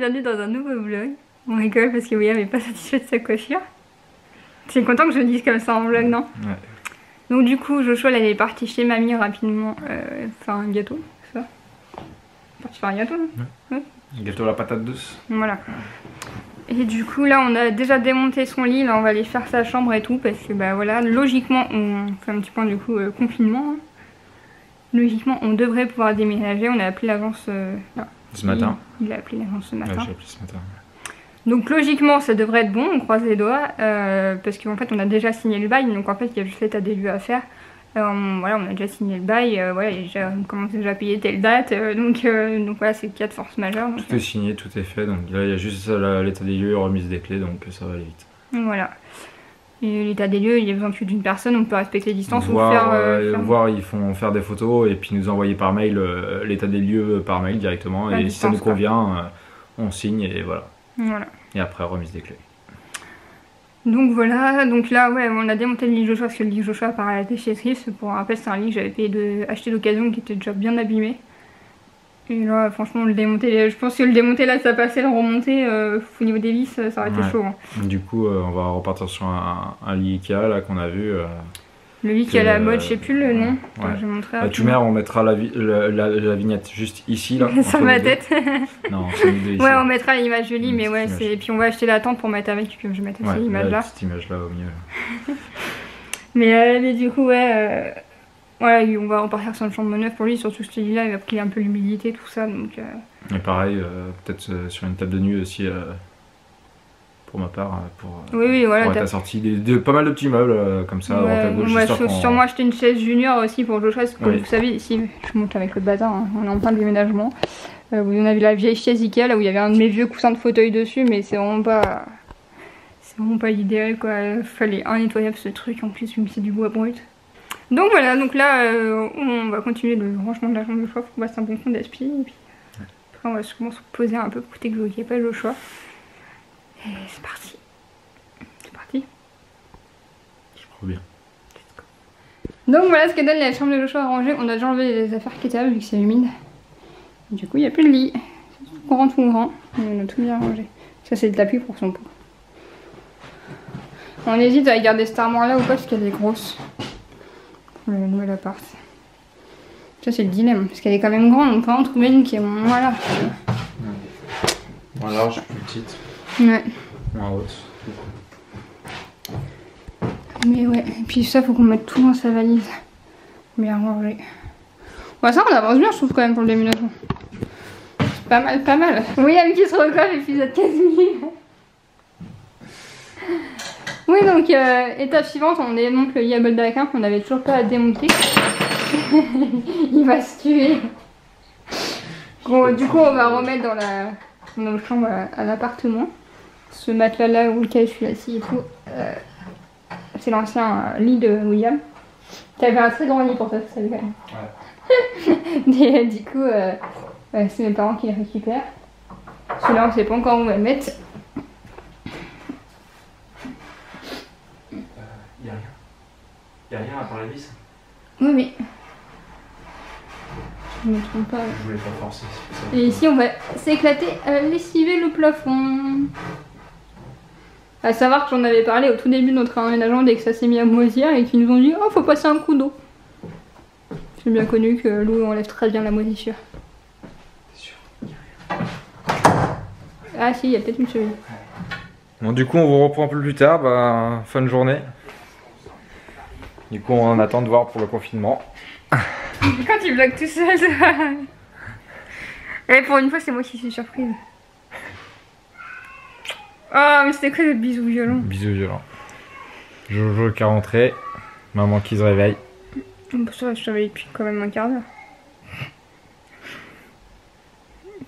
bienvenue dans un nouveau vlog. On rigole parce que William n'est pas satisfait de sa coiffure. Tu es content que je le dise comme ça en vlog, non? Ouais. Donc du coup, Joshua il est parti chez mamie rapidement faire un gâteau, c'est ça? Parti faire un gâteau, non? Ouais. Gâteau à la patate douce. Voilà. Et du coup là on a déjà démonté son lit, là on va aller faire sa chambre et tout parce que bah voilà, logiquement on fait un petit point du coup confinement. Hein. Logiquement on devrait pouvoir déménager, on a appelé l'agence ce matin. Il a appelé l'agence ce matin. Ouais, j'ai appelé ce matin. Donc logiquement ça devrait être bon, on croise les doigts parce qu'en fait on a déjà signé le bail, donc en fait il y a juste l'état des lieux à faire. Voilà, on a déjà signé le bail, voilà, on commence déjà à payer telle date, donc voilà, c'est le cas de force majeure. Donc, tout est signé, tout est fait, donc là il y a juste l'état des lieux, remise des clés, donc ça va aller vite. Voilà. Et l'état des lieux, il y a besoin d'une personne, on peut respecter les distances ou voir, faire... voir, ils font faire des photos et puis nous envoyer par mail l'état des lieux par mail directement, et si ça nous convient, on signe et voilà. Voilà. Et après remise des clés. Donc voilà, donc là ouais, on a démonté le lit Joshua parce que le lit Joshua part à la déchetterie. Pour rappel, c'est un lit que j'avais payé acheté d'occasion qui était déjà bien abîmé. Et là franchement le démonter, je pense que le démonter là ça passait, le remonter au niveau des vis ça aurait été chaud. Hein. Du coup on va repartir sur un lit Ikea là qu'on a vu. Le lit qui a la mode, je sais plus le nom. Ouais. Je vais montrer. Tu mets, on mettra la vignette juste ici là. Sur ma tête. Non, c'est nous deux ici. Ouais, on mettra l'image du lit, mais ouais, c'est. Et puis on va acheter la tente pour mettre avec, puis je vais mettre aussi l'image là. Cette image là au mieux. mais du coup, ouais. Voilà, on va repartir sur une chambre neuve pour lui, surtout ce lit là, il va qu'il ait un peu l'humidité, tout ça. Donc, Et pareil, peut-être sur une table de nuit aussi. Pour ma part, pour voilà, être assorti de pas mal de petits meubles comme ça. Ouais, à gauche, on va sûrement acheter une chaise junior aussi pour Joshua, parce que comme vous savez, ici, je monte avec le bazar, hein, on est en plein déménagement. On avait la vieille chaise Ikea là où il y avait un de mes vieux coussins de fauteuil dessus, mais c'est vraiment pas l'idéal quoi. Il fallait nettoyable ce truc en plus, vu que c'est du bois brut. Donc voilà, donc là on va continuer le rangement de la chambre de Joshua, faut qu'on fasse un bon fond d'aspi, et puis après on va sûrement se poser un peu pour que vous n'ayez pas Joshua. Et c'est parti. C'est parti. Je crois bien. Donc voilà ce que donne la chambre de Joshua à ranger. On a déjà enlevé les affaires qui étaient là vu que c'est humide. Et du coup il n'y a plus de lit. On rentre tout grand. On a tout bien rangé. Ça c'est le tapis pour son pot. On hésite à garder cette armoire là ou pas parce qu'elle est grosse. Pour le nouvel appart. Ça c'est le dilemme parce qu'elle est quand même grande. On peut en trouver une qui est moins large. Moins large, plus petite. Ouais. Moins haute. Mais ouais, et puis ça faut qu'on mette tout dans sa valise. Bien rangé. Ouais, ça on avance bien je trouve quand même pour le déménagement. C'est pas mal, pas mal. William qui se recolle, épisode 15 000. Oui donc étape suivante, on démonte le Yabble d'Aquin qu'on avait toujours pas à démonter. Il va se tuer. Bon, du coup on va remettre dans notre chambre à l'appartement. Ce matelas là où lequel je suis assis et tout. C'est l'ancien lit de William. T'avais un très grand lit pour toi, ça savais quand même. Ouais. Du coup, c'est mes parents qui le récupèrent. Celui-là, on sait pas encore où on va le mettre. Y'a rien à part la vis. Oui, mais. Je me trompe pas. Je voulais pas forcer. Et ici, on va s'éclater à lessiver le plafond. À savoir que j'en avais parlé au tout début de notre emménagement dès que ça s'est mis à moisir et qu'ils nous ont dit oh faut passer un coup d'eau. C'est bien connu que l'eau enlève très bien la moisissure. C'est sûr. Ah si, il y a peut-être une cheville. Bon du coup on vous reprend un peu plus tard, fin de journée. Du coup on attend de voir pour le confinement. Quand tu vlogs tout seul. Et pour une fois c'est moi qui suis surprise. Oh mais c'était quoi le bisou violent? Bisous violents. Jojo qui est rentré, maman qui se réveille. Ça va, je te réveille depuis quand même un quart d'heure.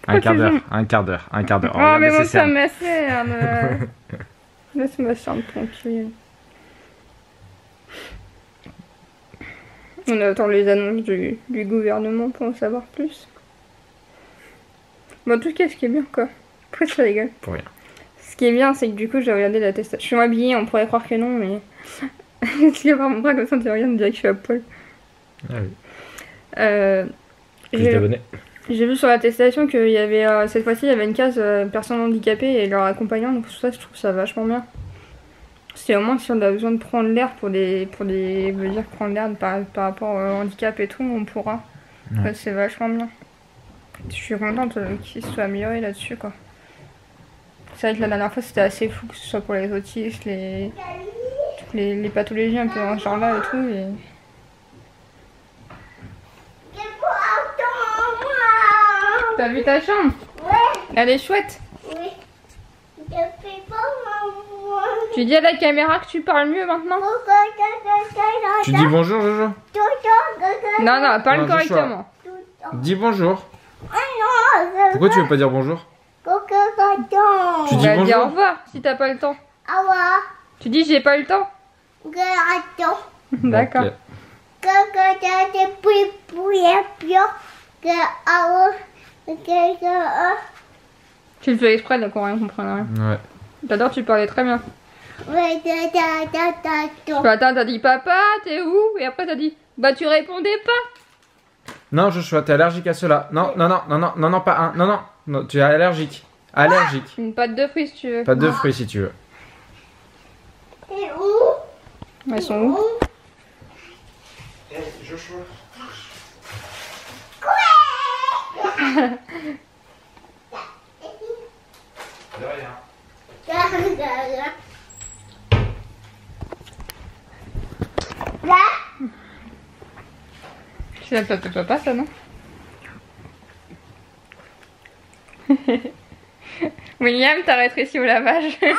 Un quart d'heure. Oh mais bon ça m'asserde. Laisse-moi faire tranquille. On attend les annonces du gouvernement pour en savoir plus. Bon en tout cas ce qui est bien quoi. Pourquoi tu rigoles? Pour rien. Ce qui est bien, c'est que du coup, j'ai regardé l'attestation habillée, on pourrait croire que non, mais. Parce qu'il y a voir mon bras comme ça, tu regardes, on dirait que je suis à poil. Ah oui. Plus d'abonnés. J'ai vu sur l'attestation qu'il y avait cette fois-ci il y avait une case personnes handicapées et leurs accompagnants, donc pour ça je trouve ça vachement bien. C'est au moins si on a besoin de prendre l'air pour des veut dire prendre l'air par rapport au handicap et tout, on pourra. Ouais. Ouais, c'est vachement bien. Je suis contente qu'ils se soient améliorés là-dessus quoi. C'est vrai que la dernière fois c'était assez fou que ce soit pour les autistes, les pathologies un peu dans ce genre là et tout. Et... T'as vu ta chambre? Ouais. Elle est chouette? Oui. Je fais pas maman. Tu dis à la caméra que tu parles mieux maintenant? Tu dis bonjour Jojo? Non, non, parle correctement. Dis bonjour. Pourquoi tu veux pas dire bonjour? Tu dis bonjour? Dis au revoir si t'as pas le temps. Au revoir. Tu dis j'ai pas le temps? D'accord. Tu le fais exprès, donc on rien comprend rien. Ouais. T'adores, tu parlais très bien. Attends, t'as dit papa, t'es où? Et après t'as dit bah tu répondais pas. Non Joshua, t'es allergique à cela. Non, non, non, non, non, non, non, pas un. Non, non, non, tu es allergique. Allergique. Une pâte de fruits si tu veux. Pâte de fruits si tu veux. Et où? Elles sont où? Joshua. De rien. C'est la pâte de papa ça non? William, t'as rétréci au lavage. Allô?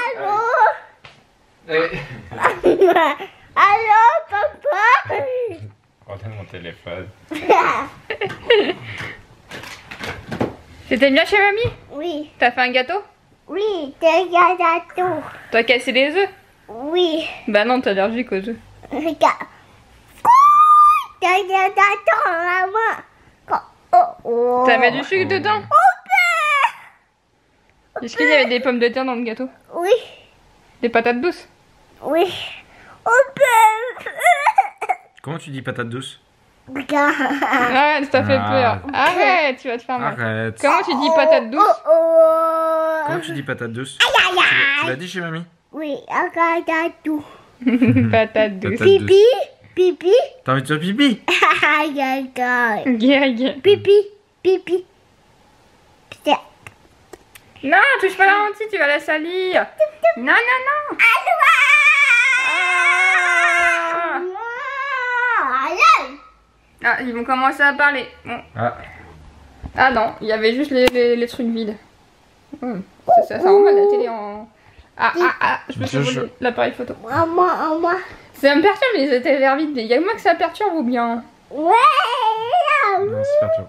Allô papa? Rendez mon téléphone. C'était bien chez mamie? Oui. T'as fait un gâteau? Oui, t'as gâteau. T'as cassé les œufs? Oui. Bah non, t'es allergique aux œufs. Regarde. T'as gâteau maman. Oh. T'as mis du sucre dedans? Est-ce qu'il y avait des pommes de terre dans le gâteau? Oui. Des patates douces? Oui. Comment tu dis patate douce? Arrête, ça fait peur. Arrête, tu vas te faire mal. Arrête. Comment tu dis patate douce? Comment tu dis patate douce? Tu l'as dit chez mamie? Oui, gâteau. Patate douce. Pipi. Pipi. T'as envie de faire pipi? Guerre. Pipi. Non, touche pas la lentille, tu vas la salir. Non. Ah, ils vont commencer à parler. Bon. Ah non, il y avait juste les trucs vides. Ça rend mal la télé en... je me suis volé l'appareil photo. Maman. Ça me perturbe les télés vides. Il y a que moi que ça perturbe ou bien? Ouais. Non, c'est perturbe.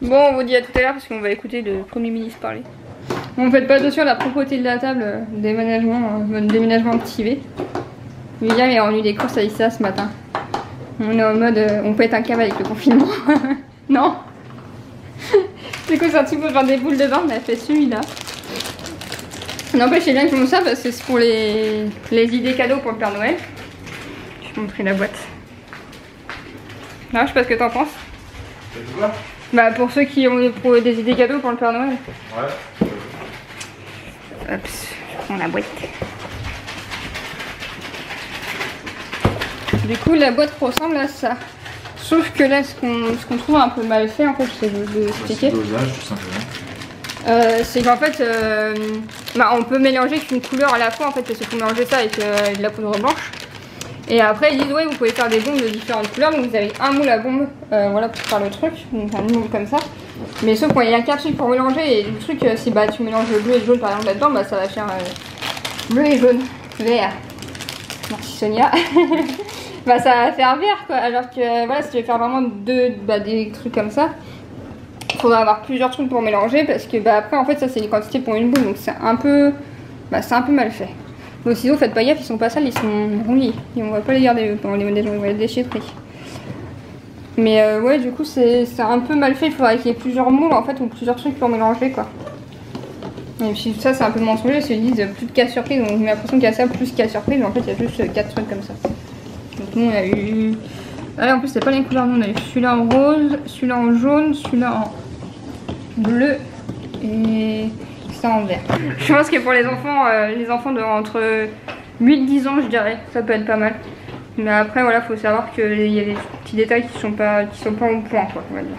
Bon, on vous dit à tout à l'heure parce qu'on va écouter le Premier ministre parler. Bon, faites pas attention à la propreté de la table, déménagement activé. William est revenu des courses à Issa ce matin. On est en mode, on peut être un câble avec le confinement. Non. Du coup, c'est un truc pour faire des boules de bain, on a fait celui-là. N'empêche, c'est bien qu'ils font ça parce que c'est pour les idées cadeaux pour le Père Noël. Je vais te montrer la boîte. Non, je sais pas ce que t'en penses. C'est quoi? Bah pour ceux qui ont des idées cadeaux pour le Père Noël. Ouais. Hop, je prends la boîte. Du coup la boîte ressemble à ça. Sauf que là ce qu'on trouve un peu mal fait en fait, je vais vous expliquer. C'est le dosage tout simplement. C'est qu'en fait on peut mélanger qu'une couleur à la fois en fait, parce qu'il faut mélanger ça avec de la poudre blanche. Et après ils disent ouais vous pouvez faire des bombes de différentes couleurs, donc vous avez un moule à bombe voilà pour faire le truc, donc un moule comme ça. Mais sauf qu'il y a qu'un truc pour mélanger et le truc si bah tu mélanges le bleu et le jaune par exemple là-dedans, bah ça va faire bleu et jaune, vert. Merci Sonia. Bah ça va faire vert quoi, alors que voilà si tu veux faire vraiment des trucs comme ça, il faudra avoir plusieurs trucs pour mélanger parce que bah après en fait ça c'est les quantités pour une boule, donc c'est un peu mal fait. Donc sinon faites pas gaffe, ils sont pas sales, ils sont rouillés. Et on va pas les garder pendant les modèles, on va les déchetterie. Mais ouais du coup c'est un peu mal fait, il faudrait qu'il y ait plusieurs moules en fait ou plusieurs trucs pour mélanger quoi. Et puis ça c'est un peu mensongeux, ils se disent plus de cas surprise, donc j'ai l'impression qu'il y a ça plus cas surprise, mais en fait il y a juste 4 trucs comme ça. Donc nous on a eu Ah, là en plus c'est pas les couleurs nous on a eu celui-là en rose, celui-là en jaune, celui-là en bleu et ça en vert. Je pense que pour les enfants de entre 8-10 ans je dirais, ça peut être pas mal. Mais après voilà, faut savoir qu'il y a des petits détails qui sont pas au point quoi, on va dire.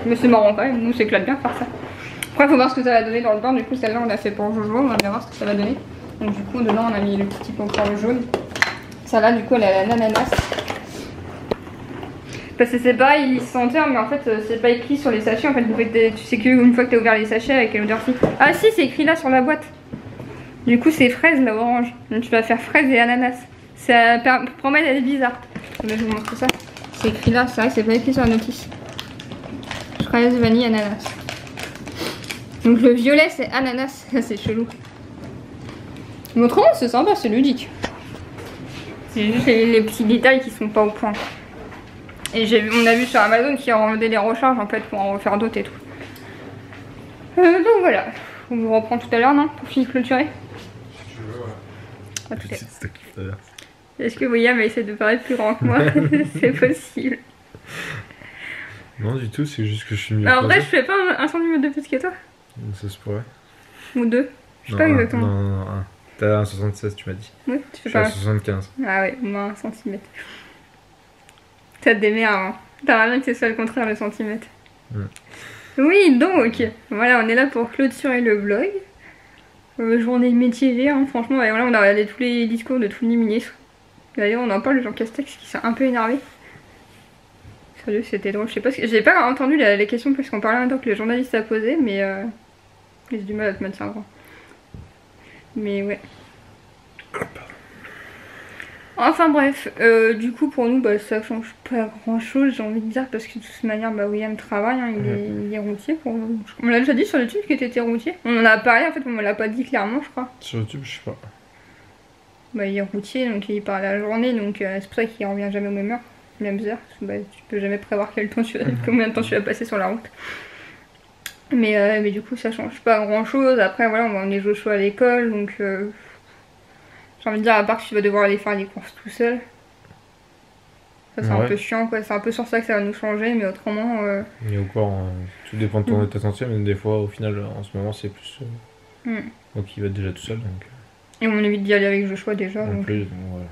Mais c'est marrant quand même, nous c'est éclate bien de faire ça. Après faut voir ce que ça va donner dans le bain, du coup celle-là on l'a fait pour Jojo, on va bien voir ce que ça va donner. Donc du coup dedans on a mis le petit popcorn jaune. Celle-là du coup elle a l'ananas. Parce que c'est pareil, il senteur, mais en fait c'est pas écrit sur les sachets. En fait, tu sais qu'une fois que tu as ouvert les sachets avec quelle odeur c'est. Ah si, c'est écrit là sur la boîte. Du coup, c'est fraise là, orange. Donc tu vas faire fraise et ananas. Ça promet d'être bizarre. Je vais vous montrer ça. C'est écrit là, c'est vrai que c'est pas écrit sur la notice. Fraise, vanille, ananas. Donc le violet c'est ananas, c'est chelou. Mais autrement, c'est sympa, c'est ludique. C'est juste les petits détails qui sont pas au point. Et on a vu sur Amazon qu'ils rendaient les recharges en fait pour en refaire d'autres et tout. Donc voilà, on vous reprend tout à l'heure, non? Pour finir clôturer. Si tu veux, ouais. Est-ce que William essaie de paraître plus grand que moi? C'est possible. Non du tout, c'est juste que je suis mieux. Alors en vrai je fais pas un centimètre de plus que toi? Ça se pourrait. Ou deux? Je sais pas exactement. Non, t'as 1,76 tu m'as dit. Oui, tu fais je pas. suis à 75. Ah ouais, au moins 1 centimètre. Ça te démerde, hein. T'as rien que c'est ça le contraire, le centimètre. Oui, donc, voilà, on est là pour clôturer le vlog. Journée mitigée, hein, franchement, voilà, on a regardé tous les discours de tous les ministres. D'ailleurs, on en parle de Jean Castex qui s'est un peu énervé. Sérieux, c'était drôle. Je sais pas, j'ai pas entendu les questions parce qu'on parlait en même temps que le journaliste a posé, mais j'ai du mal à te mettre ça en grand. Mais ouais. Enfin bref, du coup pour nous bah, ça change pas grand chose j'ai envie de dire parce que de toute manière bah, William travaille, hein, il est routier pour nous. On l'a déjà dit sur YouTube qu'il était routier. On en a parlé en fait, on me l'a pas dit clairement je crois. Sur YouTube je sais pas. Bah il est routier donc il part la journée donc c'est pour ça qu'il revient jamais aux mêmes heures, mêmes heures. Parce que, bah, tu peux jamais prévoir combien de temps tu vas passer sur la route. Mais du coup ça change pas grand chose. Après voilà on va emmener Joshua à l'école donc... J'ai envie de dire, à part que tu vas devoir aller faire les courses tout seul. Ça c'est un peu chiant quoi, c'est un peu sur ça que ça va nous changer, mais autrement... Et encore, tout dépend de ton état de santé, mais des fois au final en ce moment c'est plus... Donc il va être déjà tout seul donc... Et on évite d'y aller avec Joshua déjà. En donc... plus, donc, voilà.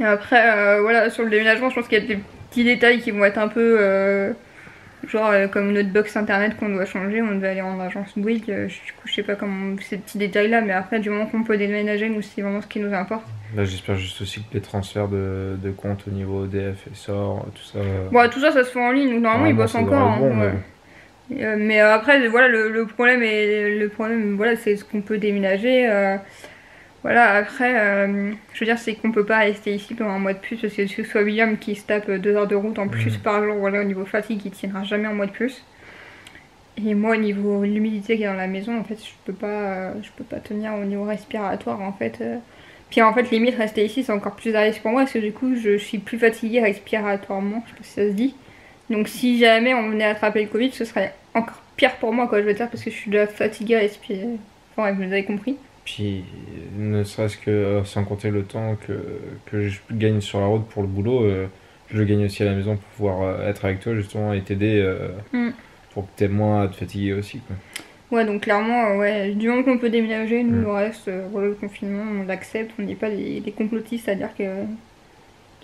Et après, voilà, sur le déménagement, je pense qu'il y a des petits détails qui vont être un peu... genre comme notre box internet qu'on doit changer, on devait aller en agence Bouygues, du coup je sais pas comment ces petits détails là, mais après du moment qu'on peut déménager, nous c'est vraiment ce qui nous importe. Là j'espère juste aussi que les transferts de compte au niveau EDF et SOR, tout ça... Bon tout ça ça se fait en ligne, donc normalement ils bossent encore. Bon, hein, ouais. Mais après voilà le problème voilà c'est ce qu'on peut déménager. Voilà, après, je veux dire, c'est qu'on peut pas rester ici pendant un mois de plus parce que ce soit William qui se tape 2 heures de route en plus par jour, voilà, au niveau fatigue, il tiendra jamais un mois de plus. Et moi, au niveau l'humidité qu'il y a dans la maison, en fait, je peux pas tenir au niveau respiratoire, en fait. Puis en fait, limite, rester ici, c'est encore plus à risque pour moi parce que du coup, je suis plus fatiguée respiratoirement, je sais pas si ça se dit. Donc si jamais on venait attraper le Covid, ce serait encore pire pour moi, quoi, je veux dire, parce que je suis déjà fatiguée à respirer. Enfin, vous avez compris. Puis, ne serait-ce que sans compter le temps que je gagne sur la route pour le boulot, je le gagne aussi à la maison pour pouvoir être avec toi justement et t'aider pour que t'aies moins à te fatiguer aussi, quoi. Ouais, donc clairement, ouais, du moment qu'on peut déménager, nous le reste, voilà, le confinement, on l'accepte, on n'est pas des complotistes à dire que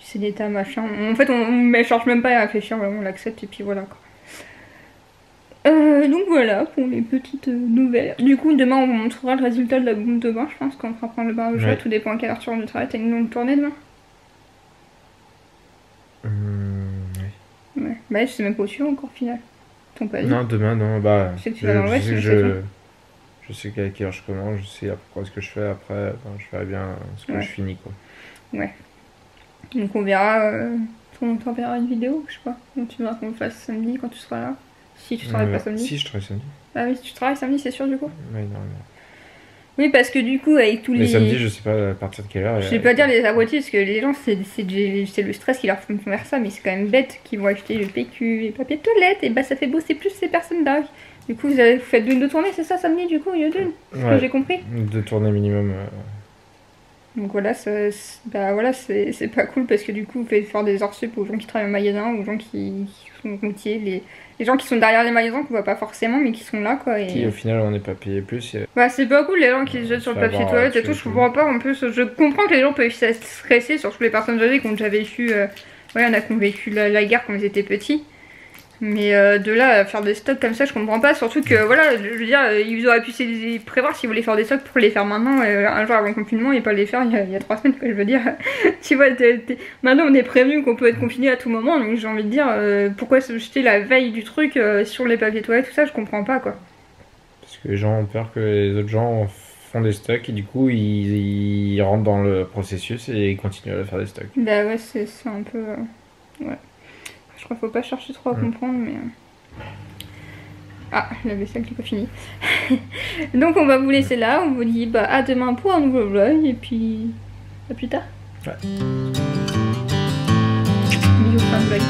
c'est d'état machin. En fait, on ne cherche même pas à réfléchir, vraiment, on l'accepte et puis voilà, quoi. Donc voilà pour les petites nouvelles. Du coup demain on vous montrera le résultat de la bombe de bain, je pense, quand on fera prendre le bain au jeu, tout dépend à quelle heure tu rentres du travail. T'as une longue tournée demain? Oui. Ouais. Bah je sais même pas où tu vas encore au final. Ton pas dit. Non demain non, bah je sais que tu vas dans l'ouest, je sais qu'à quelle heure je commence, je sais à peu près ce que je fais après, enfin, je ferai bien ce que je finis, quoi. Ouais. Donc on verra, on t'enverra une vidéo, je sais pas, donc tu verras qu'on le fasse samedi quand tu seras là. Si tu travailles pas samedi. Si je travaille samedi. Ah oui, si tu travailles samedi, c'est sûr du coup. Oui, non. Oui, parce que du coup, avec tous les... Mais samedi, je sais pas à partir de quelle heure. Je vais pas dire les abrutis, parce que les gens, c'est le stress qui leur font faire ça, mais c'est quand même bête qu'ils vont acheter le PQ, les papiers de toilette, et bah ça fait bosser plus ces personnes-là. Du coup, vous faites 2 tournées, c'est ça, samedi, du coup, il y a 2, ce que j'ai compris. 2 tournées minimum. Donc voilà, voilà c'est pas cool parce que du coup, vous faites faire des heures sup aux gens qui travaillent au magasin, aux gens qui sont routiers, les gens qui sont derrière les magasins qu'on voit pas forcément mais qui sont là quoi. Et... Qui au final on n'est pas payé plus. Bah c'est pas cool les gens qui se jettent sur le papier toilette et tout, je comprends pas. En plus, je comprends que les gens peuvent stresser, surtout les personnes âgées qui ont déjà vécu, ouais, on a qui ont vécu la guerre quand ils étaient petits. Mais de là à faire des stocks comme ça, je comprends pas. Surtout que voilà, je veux dire, ils auraient pu prévoir s'ils voulaient faire des stocks pour les faire maintenant, un jour avant le confinement et pas les faire il y a 3 semaines, quoi. Je veux dire, tu vois, maintenant on est prévenu qu'on peut être confiné à tout moment, donc j'ai envie de dire, pourquoi se jeter la veille du truc sur les papiers toilettes, tout ça, je comprends pas quoi. Parce que les gens ont peur que les autres gens font des stocks et du coup ils rentrent dans le processus et ils continuent à faire des stocks. Bah ouais, c'est un peu. Ouais. Je crois qu'il faut pas chercher trop à comprendre, mais... Ah, la vaisselle qui n'est pas finie. Donc on va vous laisser là, on vous dit bah, à demain pour un nouveau vlog, et puis à plus tard. Ouais. Bisous, fin de vlog.